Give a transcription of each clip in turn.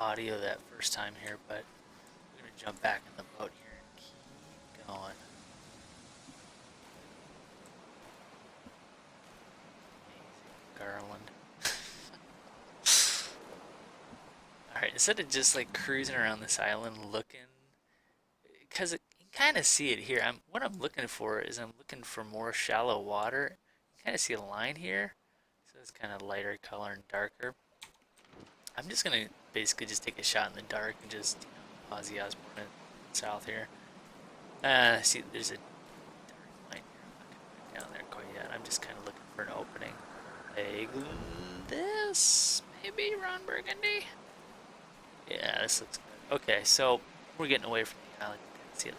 audio that first time here, but we're gonna jump back in the boat here and keep going. Amazing Garland. Alright, instead of just like cruising around this island looking, because you can kind of see it here. What I'm looking for is I'm looking for more shallow water. You kind of see a line here, so it's kind of lighter color and darker. I'm just gonna basically just take a shot in the dark and just, Ozzy Osbourne south here. See, there's a dark line here. I'm not gonna go down there quite yet. I'm just kind of looking for an opening, like this, maybe Ron Burgundy. Yeah, this looks good. Okay, so we're getting away from the island. You can see it.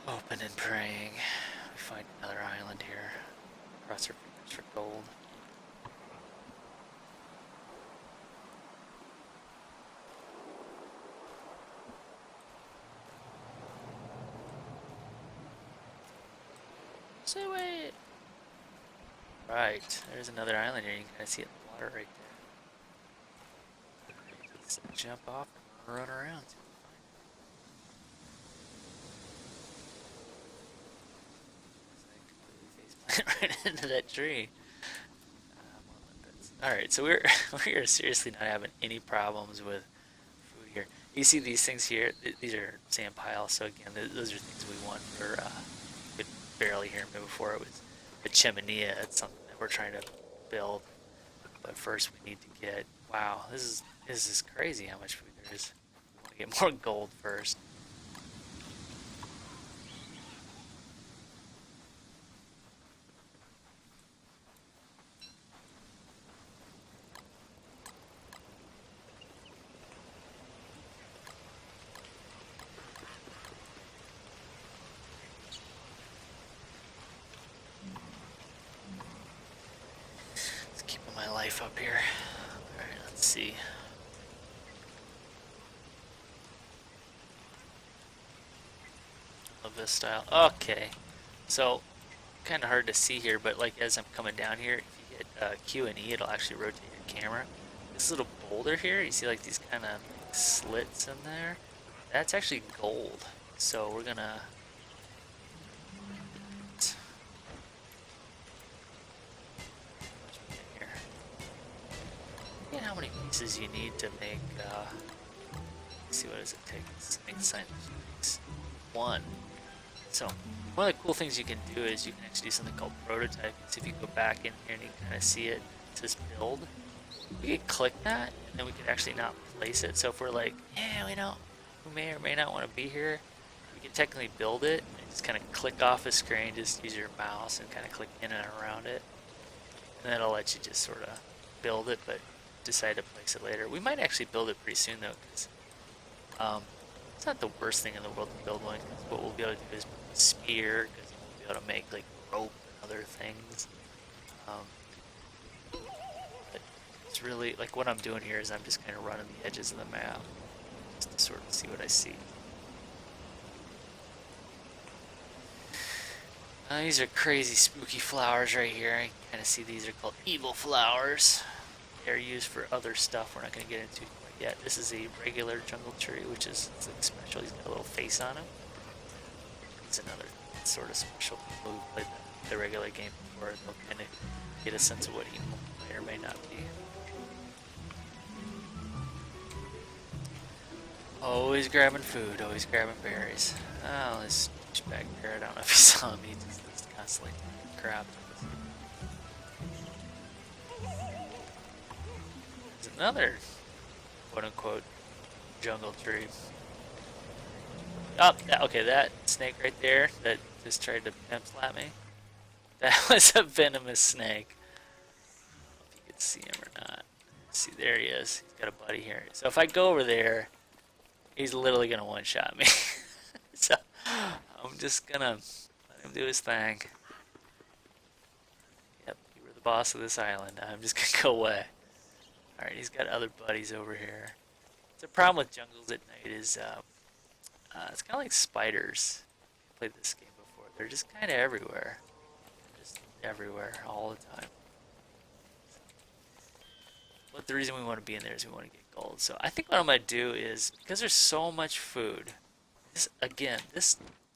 Open and praying. We find another island here. Cross our fingers for gold. Say wait. Right, there's another island here. You can kind of see it in the water right there. Let's jump off and run around. Right into that tree. Alright, so we're we are seriously not having any problems with food here. You see these things here? These are sand piles. So again, those are things we want for. You could barely hear me before. It was a chimenea. It's something that we're trying to build. But first, we need to get. Wow, this is crazy how much food there is. We want to get more gold first. Keeping my life up here. Alright, let's see. Love this style. Okay. So, kind of hard to see here, but like as I'm coming down here, if you hit Q and E, it'll actually rotate your camera. This little boulder here, you see like these kind of slits in there? That's actually gold. So we're gonna Look at how many pieces you need to make, let's see, what does it take? Make sign one. So, one of the cool things you can do is you can actually do something called prototype. So if you go back in here and you kind of see it, it says build. We could click that, and then we could actually not place it. So if we're like, yeah, we may or may not want to be here, we can technically build it, and just kind of click off a screen, just use your mouse and kind of click in and around it. And then it'll let you just sort of build it, but decide to place it later. We might actually build it pretty soon though, because it's not the worst thing in the world to build one. Cause what we'll be able to do is build a spear, because we'll be able to make like rope and other things. But it's really like what I'm doing here is I'm just kind of running the edges of the map just to sort of see what I see. These are crazy spooky flowers right here. I kind of see these are called evil flowers. They're used for other stuff we're not going to get into quite yet. This is a regular jungle tree, which is like special. He's got a little face on him. It's another sort of special. People who played the regular game before, they'll kind of get a sense of what he may or may not be. Always grabbing food, always grabbing berries. Oh, this douchebag parrot, I don't know if you saw him, he just constantly crap. There's another quote-unquote jungle tree. Oh, okay, that snake right there that just tried to pimp slap me, that was a venomous snake. I don't know if you can see him or not. See, there he is. He's got a buddy here. So if I go over there, he's literally gonna one-shot me. So I'm just gonna let him do his thing. Yep, you were the boss of this island. I'm just gonna go away. Alright, he's got other buddies over here. The problem with jungles at night is it's kind of like spiders. I played this game before. They're just kind of everywhere. They're just everywhere all the time. but the reason we want to be in there is we want to get gold. So I think what I'm gonna do is, because there's so much food,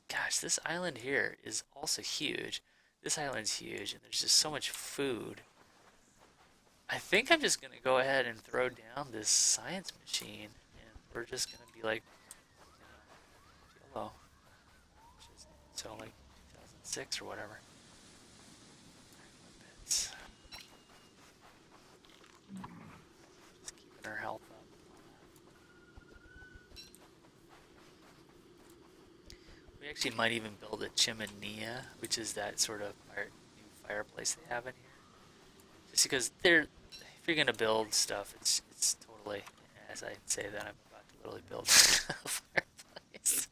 gosh, this island here is also huge. This island's huge, and there's just so much food. I think I'm just gonna go ahead and throw down this science machine, and we're just gonna be like, YOLO, which is so like 2006 or whatever. Just keeping our health up. We actually might even build a chimenea, which is that sort of new fireplace they have in here. Just because if you're gonna build stuff, it's totally, as I say that, I'm about to literally build a fireplace.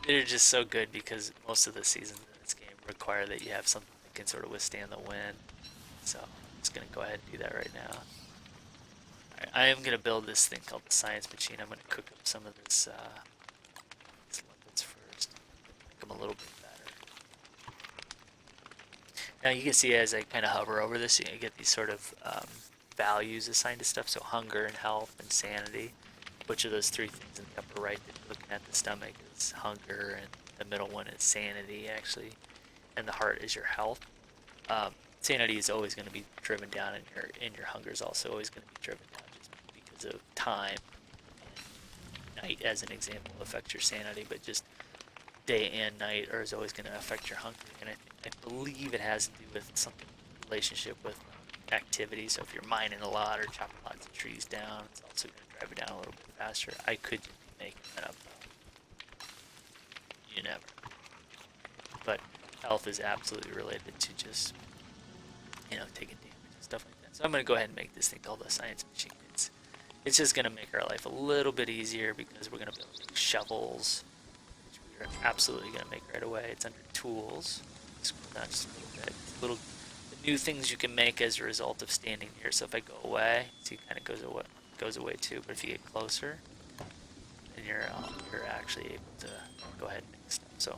They're just so good because most of the seasons in this game require that you have something that can sort of withstand the wind. So I'm just gonna go ahead and do that right now. I am gonna build this thing called the science machine. I'm gonna cook up some of these liquids first, make them a little bit better. Now you can see as I kind of hover over this, you get these sort of values assigned to stuff. So hunger and health and sanity, which are those three things in the upper right that you're looking at. The stomach is hunger, and the middle one is sanity, actually, and the heart is your health. Sanity is always going to be driven down, and your hunger is also always going to be driven down just because of time. Night, as an example, affects your sanity, but just day and night is always going to affect your hunger. And I believe it has to do with something relationship with activity. So if you're mining a lot or chopping lots of trees down, it's also going to drive it down a little bit faster. I could just be making that up though. You never. But health is absolutely related to just, taking damage and stuff like that. So I'm going to go ahead and make this thing called the science machine. It's just going to make our life a little bit easier because we're going to be able to make shovels, which we are absolutely going to make right away. It's under tools. Scroll down just a little bit. The new things you can make as a result of standing here. So if I go away, see, it kind of goes away too. But if you get closer, then you're actually able to go ahead and make stuff. So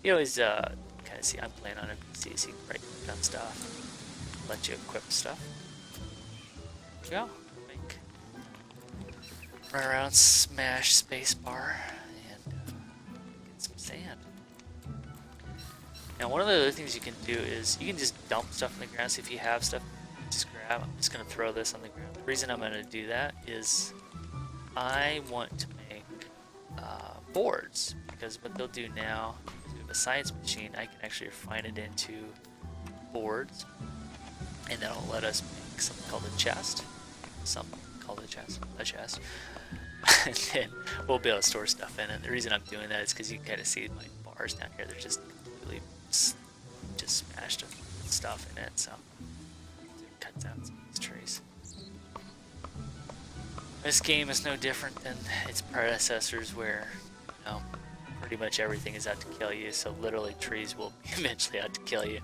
you always kind of see. I'm playing on a PC, so you can write down stuff, let you equip stuff. There we go. Run around, smash spacebar, and get some sand. Now, one of the other things you can do is you can just dump stuff in the ground. So if you have stuff, just grab. I'm just going to throw this on the ground. The reason I'm going to do that is I want to make boards, because what they'll do now is we have a science machine. I can actually refine it into boards, and that'll let us make something called a chest. A chest. And then we'll be able to store stuff in it. The reason I'm doing that is because you can kind of see my bars down here. They're just completely just smashed with stuff in it. So cut down some of these trees. This game is no different than its predecessors, where pretty much everything is out to kill you. So literally, trees will be eventually out to kill you.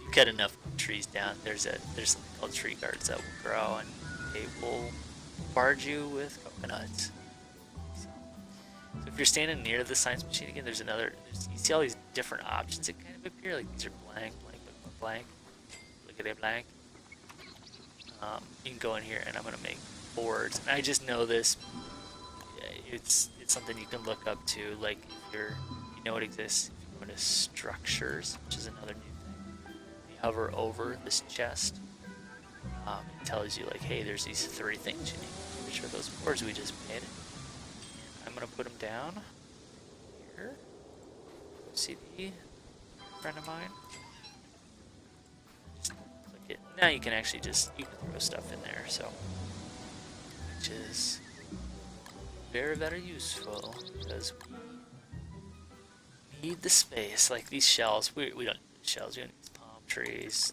You cut enough trees down. There's something called tree guards that will grow, and they will barge you with coconuts. So if you're standing near the science machine again, you see all these different options that kind of appear. Like these are blank, look at it blank. You can go in here, and I'm gonna make boards. And I just know this. It's something you can look up to. Like if you know it exists. If you go to structures, which is another new thing. You hover over this chest. It tells you, like, hey, there's these 3 things you need, which are those boards we just made. And I'm going to put them down here. CD, friend of mine. Just click it. Now you can actually you can throw stuff in there, so, which is very, very useful, because we need the space. Like these shells, we don't need the shells, we need these palm trees,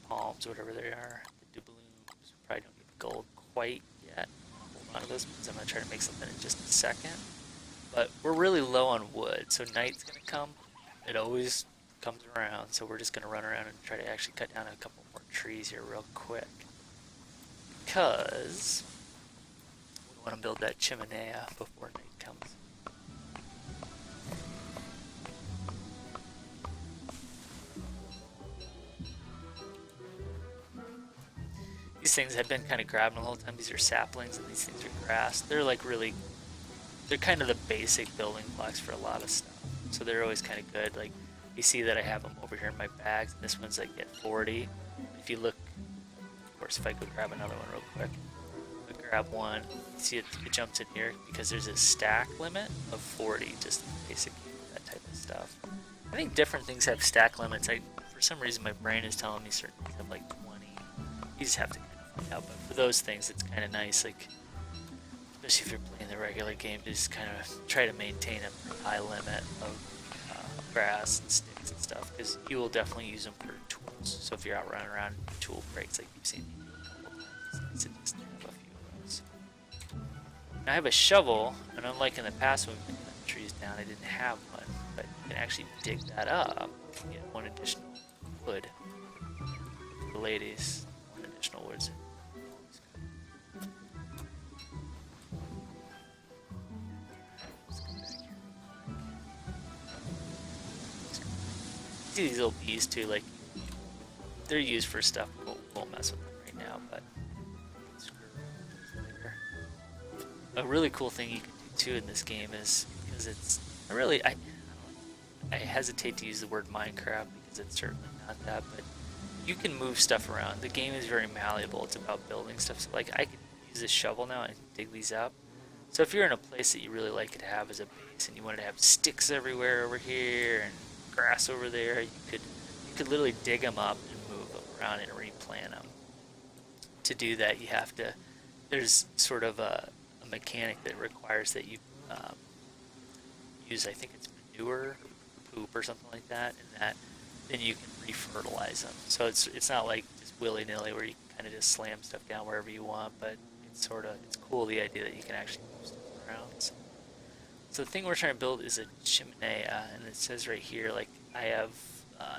palms, whatever they are, the doubloons. Probably don't need the gold quite yet. Hold on to those, because I'm going to try to make something in just a second. But we're really low on wood, so night's going to come. It always comes around, so we're just going to run around and try to actually cut down a couple more trees here real quick. Because we want to build that chimenea before night comes. these things I've been kind of grabbing the whole time. These are saplings and these things are grass. They're like really, they're kind of the basic building blocks for a lot of stuff. So they're always kind of good. Like you see that I have them over here in my bags. And this one's like at 40. If you look, of course, if I go grab another one real quick, I grab one. You see it jumps in here because there's a stack limit of 40, just basic that type of stuff. I think different things have stack limits. For some reason, my brain is telling me certain things have like 20. You just have to kind of find out. But for those things, it's kind of nice, like especially if you're playing the regular game, to just kind of try to maintain a high limit of grass and sticks and stuff, because you will definitely use them for tools. So if you're out running around tool breaks, like you've seen me do a couple times, it's nice to just have a few of those. Now I have a shovel, and unlike in the past when we've been cutting trees down, I didn't have one, but you can actually dig that up and get one additional wood. The ladies, one additional wood. See these little bees too, like they're used for stuff. We'll mess with them right now, but a really cool thing you can do too in this game is, because it's really, I hesitate to use the word Minecraft because it's certainly not that, but you can move stuff around. The game is very malleable. It's about building stuff. So like I can use this shovel now and dig these up. So if you're in a place that you really like it to have as a base, and you wanted to have sticks everywhere over here and grass over there, you could literally dig them up and move them around and replant them. To do that, you have to, there's sort of a mechanic that requires that you use, I think it's manure, poop or something like that, and that then you can refertilize them. So it's not like just willy-nilly where you can kind of just slam stuff down wherever you want, but it's cool, the idea that you can actually move stuff around. So the thing we're trying to build is a chimenea, and it says right here, like, I have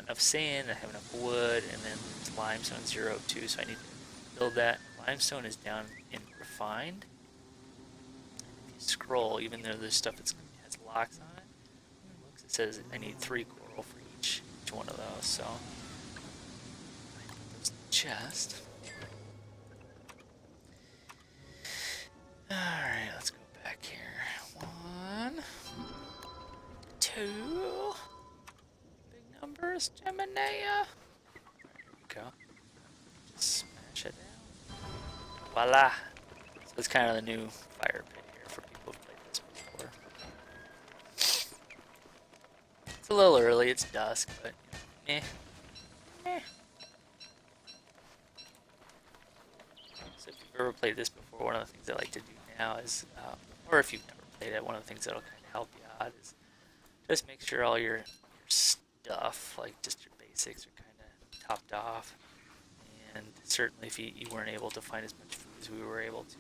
enough sand, I have enough wood, and then it's limestone 0.2, so I need to build that. Limestone is down in refined. If you scroll, even though there's stuff that has locks on it, it says I need 3 coral for each one of those, so I put those in the chest. Alright, let's go back here. 1, 2, big numbers, chimenea. There we go. Just smash it down. Voila! So it's kind of the new fire pit here for people who've played this before. It's a little early, it's dusk, but eh. So if you've ever played this before, one of the things I like to do now is, or if you've never played it, one of the things that'll kind of help you out is just make sure all your stuff, like just your basics, are kind of topped off. And certainly if you weren't able to find as much food as we were able to,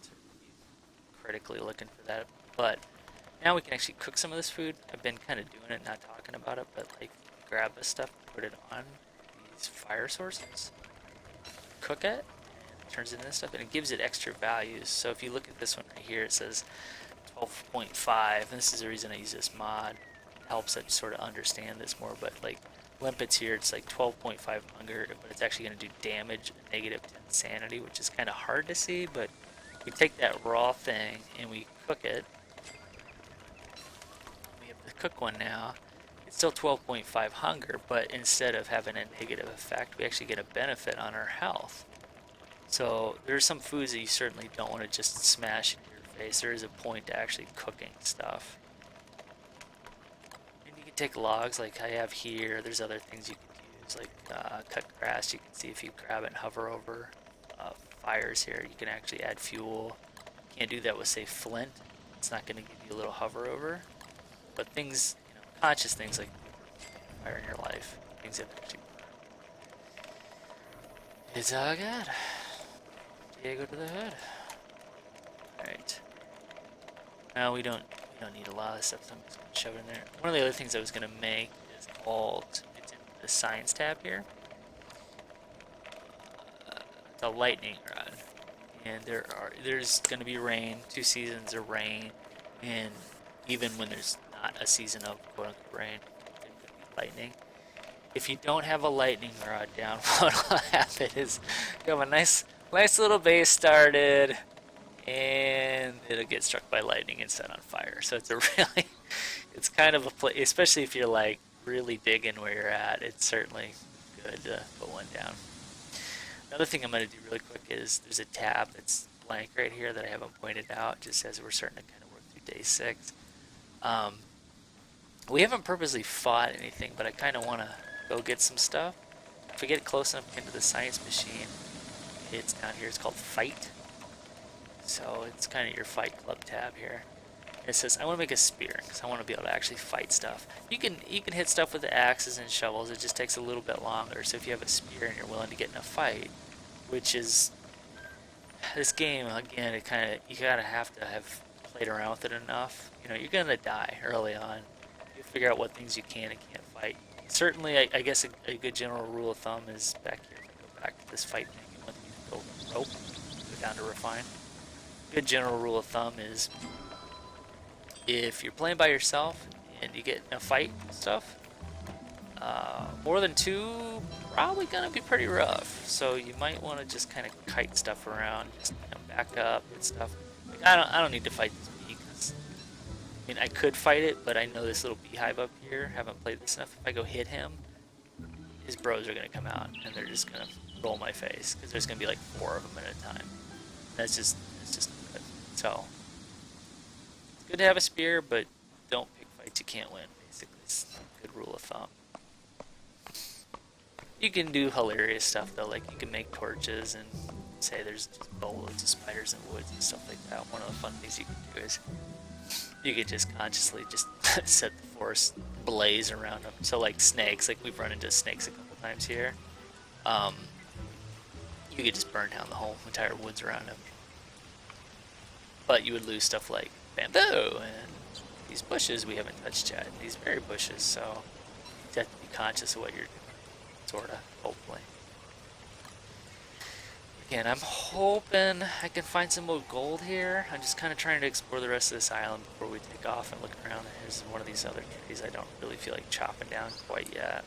certainly be critically looking for that. But now we can actually cook some of this food. I've been kind of doing it, not talking about it, but like grab this stuff, put it on these fire sources, cook it, and it turns into this stuff, and it gives it extra values. So if you look at this one right here, it says 12.5, and this is the reason I use this mod. It helps us sort of understand this more, but like limpets here, it's like 12.5 hunger, but it's actually going to do damage, -10 sanity, which is kind of hard to see, but we take that raw thing and we cook it. We have the cook one now. It's still 12.5 hunger, but instead of having a negative effect, we actually get a benefit on our health. So there's some foods that you certainly don't want to just smash into your face. There is a point to actually cooking stuff. And you can take logs like I have here. There's other things you can use, like cut grass. You can see if you grab it and hover over fires here, you can actually add fuel. You can't do that with, say, flint. It's not going to give you a little hover over. But things, conscious things like fire in your life, things that actually burn. It's all good. Diego to the hood. Alright. Now we don't need a lot of stuff, so I'm just gonna shove it in there. One of the other things I was gonna make is alt. It's in the science tab here. The lightning rod. And there's gonna be rain, 2 seasons of rain, and even when there's not a season of quote unquote rain, there's gonna be lightning. If you don't have a lightning rod down, what will happen is you have a nice Nice little base started, and it'll get struck by lightning and set on fire. So it's a really, it's kind of a play, especially if you're like really digging where you're at. It's certainly good to put one down. Another thing I'm going to do really quick is there's a tab that's blank right here that I haven't pointed out, just as we're starting to kind of work through day 6. Um, we haven't purposely fought anything, but I kind of want to go get some stuff. If we get close enough into the science machine, it's down here. It's called Fight. So it's kind of your Fight Club tab here. It says I want to make a spear because I want to be able to actually fight stuff. You can hit stuff with the axes and shovels. It just takes a little bit longer. So if you have a spear and you're willing to get in a fight, which is this game again, it kind of you gotta have to have played around with it enough. You know, you're gonna die early on. You figure out what things you can and can't fight. Certainly, I guess a good general rule of thumb is back here. If I go back to this fight thing, you want me to go rope, go down to refine. Good general rule of thumb is if you're playing by yourself and you get in a fight and stuff, more than 2 probably gonna be pretty rough. So you might want to just kind of kite stuff around, just back up and stuff. Like, I don't need to fight this bee because I mean I could fight it, but I know this little beehive up here. Haven't played this enough. If I go hit him, his bros are gonna come out and they're just gonna roll my face because there's gonna be like 4 of them at a time. It's just good. So it's good to have a spear, but don't pick fights you can't win. Basically, it's a good rule of thumb. You can do hilarious stuff though, like you can make torches and say there's just boatloads of spiders in the woods and stuff like that. One of the fun things you can do is you can just consciously just set the forest blaze around them. So like snakes, like we've run into snakes a couple times here. You could just burn down the whole entire woods around them. But you would lose stuff like bamboo and these bushes we haven't touched yet, these berry bushes. So you have to be conscious of what you're doing. Sorta, hopefully. Again, I'm hoping I can find some more gold here. I'm just kind of trying to explore the rest of this island before we take off and look around. There's one of these other trees I don't really feel like chopping down quite yet.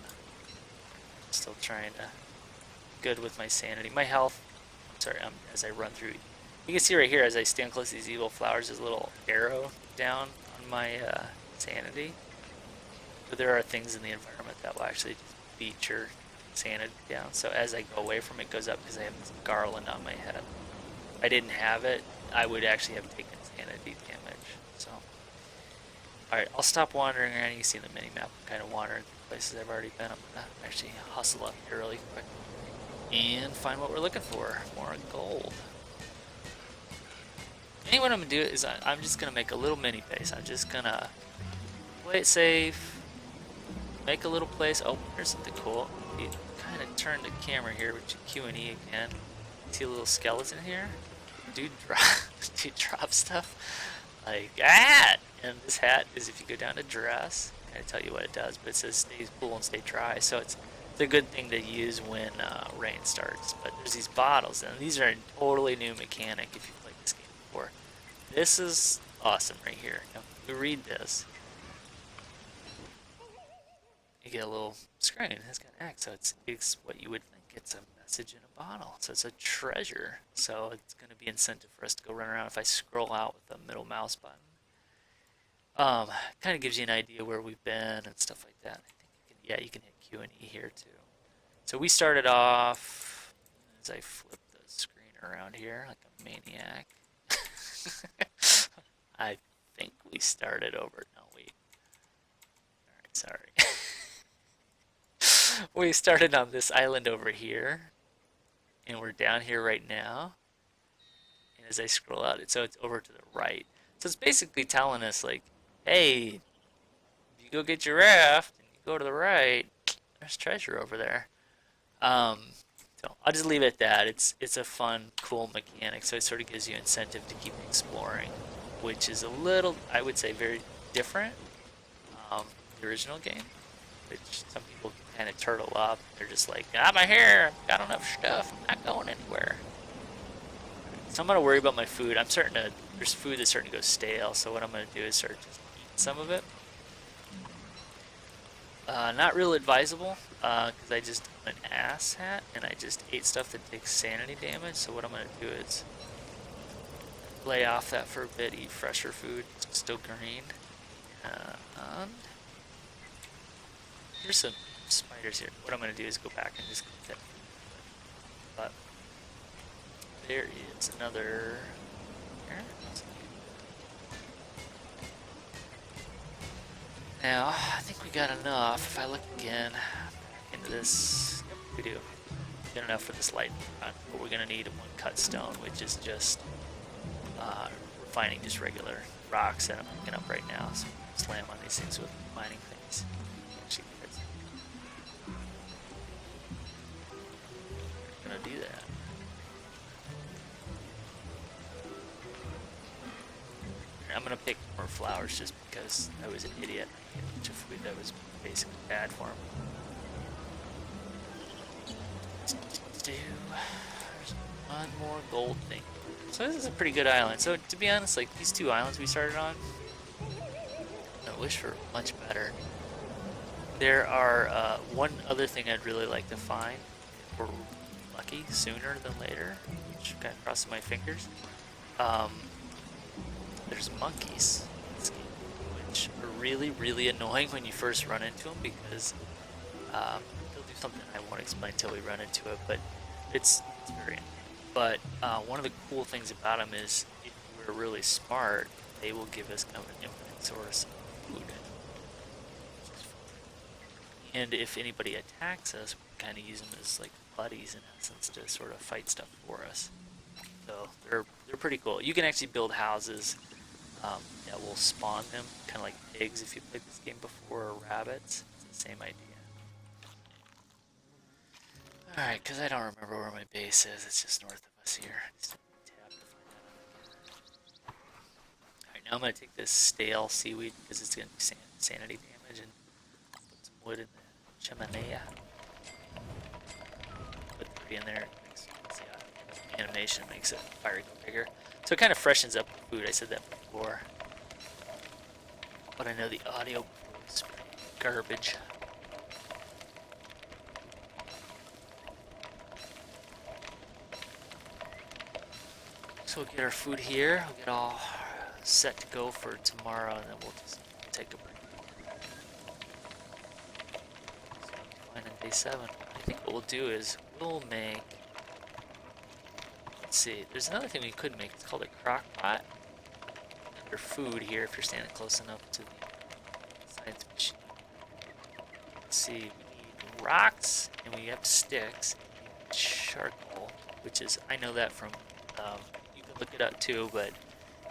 Still trying to good with my sanity. My health, sorry, as I run through. You can see right here as I stand close to these evil flowers, there's a little arrow down on my sanity. But there are things in the environment that will actually just beat your sanity down. So as I go away from it, it goes up because I have this garland on my head. If I didn't have it, I would actually have taken sanity damage. So, alright, I'll stop wandering around. You can see the mini map. I'm kind of wandering through places I've already been. I'm gonna actually hustle up here really quick and find what we're looking for. More gold. Anyway, what I'm gonna do is I'm just gonna make a little mini base. I'm just gonna play it safe, make a little place. Oh, there's something cool. You kind of turn the camera here with your Q and E again. See a little skeleton here? Dude drop stuff like that. And this hat is if you go down to dress, I tell you what it does, but it says stay cool and stay dry. So it's a good thing to use when rain starts. But there's these bottles, and these are a totally new mechanic if you've played this game before. This is awesome right here. Now, if you read this, you get a little screen. It's got an X, so it's what you would think. It's a message in a bottle. So it's a treasure. So it's going to be incentive for us to go run around. If I scroll out with the middle mouse button, kind of gives you an idea where we've been and stuff like that. I think you can hit Q and E here too. So we started off as I flip the screen around here like a maniac. I think we started over. No, wait. All right, sorry. We started on this island over here, and we're down here right now. And as I scroll out, so it's over to the right. So it's basically telling us, like, hey, if you go get your raft and you go to the right, there's treasure over there. So I'll just leave it at that. It's a fun, cool mechanic. So it sort of gives you incentive to keep exploring, which is a little, I would say, very different from the original game, which some people kind of turtle up. They're just like, I'm here, I've got enough stuff, I'm not going anywhere. So I'm gonna worry about my food. There's food that's starting to go stale, so what I'm gonna do is start just eating some of it. Not real advisable. because I just am an asshat and I just ate stuff that takes sanity damage. So what I'm gonna do is lay off that for a bit, eat fresher food, still green. And here's some spiders here. What I'm gonna do is go back and just click that. But there is another. Here. Now I think we got enough. If I look again into this, yep, we do. Got enough for this light run, but we're gonna need one cut stone, which is just refining just regular rocks that I'm picking up right now. So slam on these things with mining things. Actually, I'm gonna do that. I'm gonna pick more flowers just because I was an idiot. I ate a bunch of food that was basically bad for him. There's one more gold thing. So this is a pretty good island. So to be honest, like these two islands we started on, I wish for much better. There are one other thing I'd really like to find. If we're lucky sooner than later, which kind of crossing my fingers. There's monkeys, which are really, really annoying when you first run into them because they'll do something I won't explain until we run into it, but it's very annoying. But one of the cool things about them is if we're really smart, they will give us kind of an infinite source of food. And if anybody attacks us, we kind of use them as like buddies in essence to sort of fight stuff for us. So they're pretty cool. You can actually build houses that will spawn them, kind of like pigs if you played this game before, or rabbits. It's the same idea. Alright, because I don't remember where my base is. It's just north of us here. Alright, now I'm going to take this stale seaweed because it's going to do sanity damage and put some wood in the chimenea. Put 3 in there. The animation makes the fire go bigger. So it kind of freshens up the food. I said that before. But I know the audio is garbage. So we'll get our food here. We'll get all set to go for tomorrow, and then we'll just take a break. So fine on day 7. I think what we'll do is we'll make. Let's see. There's another thing we could make. It's called a crock pot. Under food here, if you're standing close enough to the science machine. Let's see. We need rocks, and we have sticks. And we need charcoal, which is, I know that from. You can look it up too, but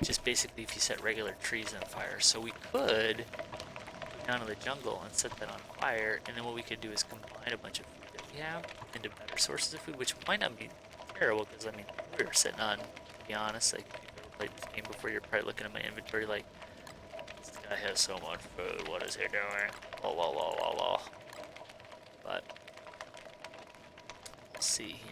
just basically if you set regular trees on fire. So we could go down to the jungle and set that on fire, and then what we could do is combine a bunch of food that we have into better sources of food, which might not be terrible, because I mean, we were sitting on, to be honest, like, if you've ever played this game before, you're probably looking at my inventory like, this guy has so much food, what is he doing? La la la la la. But, we'll see here.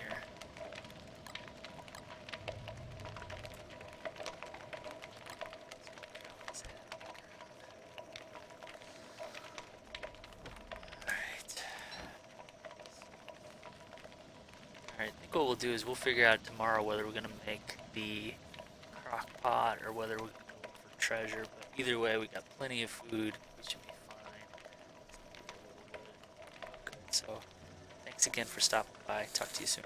I think what we'll do is we'll figure out tomorrow whether we're going to make the crock pot or whether we're going to go for treasure. But either way, we got plenty of food. We should be fine. Good. So, thanks again for stopping by. Talk to you soon.